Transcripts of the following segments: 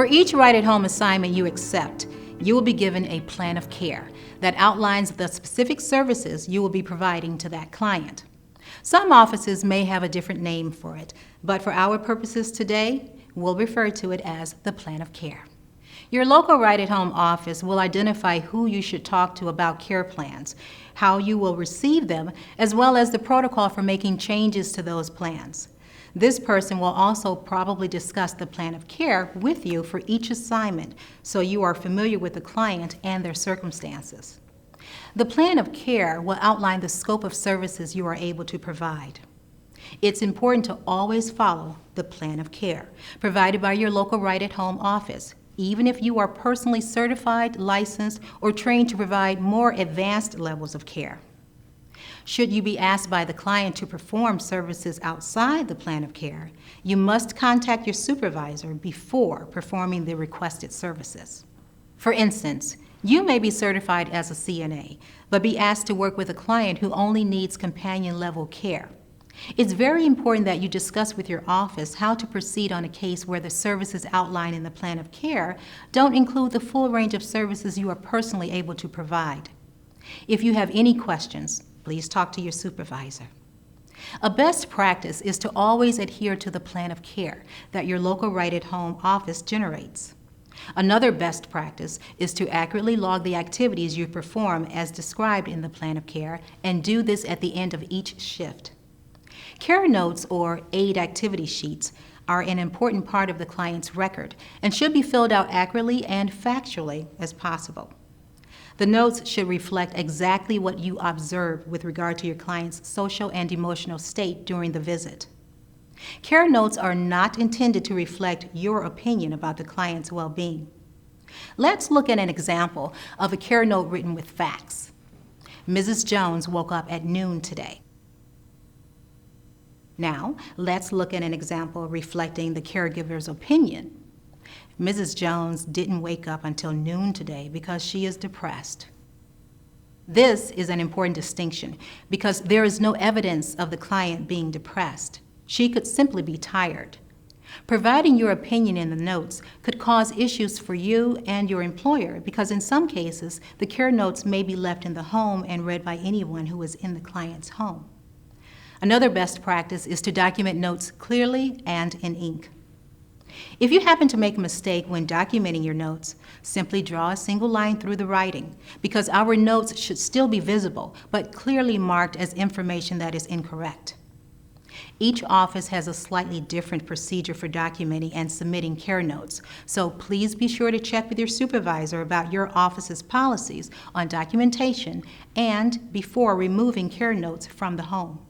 For each right-at-home assignment you accept, you will be given a plan of care that outlines the specific services you will be providing to that client. Some offices may have a different name for it, but for our purposes today, we'll refer to it as the plan of care. Your local right-at-home office will identify who you should talk to about care plans, how you will receive them, as well as the protocol for making changes to those plans. This person will also probably discuss the plan of care with you for each assignment, so you are familiar with the client and their circumstances. The plan of care will outline the scope of services you are able to provide. It's important to always follow the plan of care provided by your local right-at-home office, even if you are personally certified, licensed, or trained to provide more advanced levels of care. Should you be asked by the client to perform services outside the plan of care, you must contact your supervisor before performing the requested services. For instance, you may be certified as a CNA, but be asked to work with a client who only needs companion-level care. It's very important that you discuss with your office how to proceed on a case where the services outlined in the plan of care don't include the full range of services you are personally able to provide. If you have any questions, please talk to your supervisor. A best practice is to always adhere to the plan of care that your local right-at-home office generates. Another best practice is to accurately log the activities you perform as described in the plan of care and do this at the end of each shift. Care notes or aid activity sheets are an important part of the client's record and should be filled out accurately and factually as possible. The notes should reflect exactly what you observed with regard to your client's social and emotional state during the visit. Care notes are not intended to reflect your opinion about the client's well-being. Let's look at an example of a care note written with facts. Mrs. Jones woke up at noon today. Now, let's look at an example reflecting the caregiver's opinion. Mrs. Jones didn't wake up until noon today because she is depressed. This is an important distinction because there is no evidence of the client being depressed. She could simply be tired. Providing your opinion in the notes could cause issues for you and your employer because in some cases, the care notes may be left in the home and read by anyone who is in the client's home. Another best practice is to document notes clearly and in ink. If you happen to make a mistake when documenting your notes, simply draw a single line through the writing because our notes should still be visible but clearly marked as information that is incorrect. Each office has a slightly different procedure for documenting and submitting care notes, so please be sure to check with your supervisor about your office's policies on documentation and before removing care notes from the home.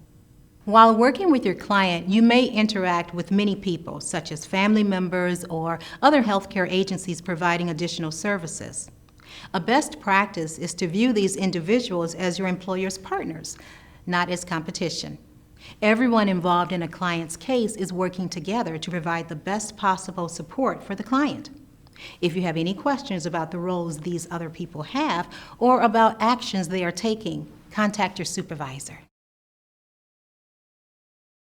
While working with your client, you may interact with many people, such as family members or other healthcare agencies providing additional services. A best practice is to view these individuals as your employer's partners, not as competition. Everyone involved in a client's case is working together to provide the best possible support for the client. If you have any questions about the roles these other people have or about actions they are taking, contact your supervisor.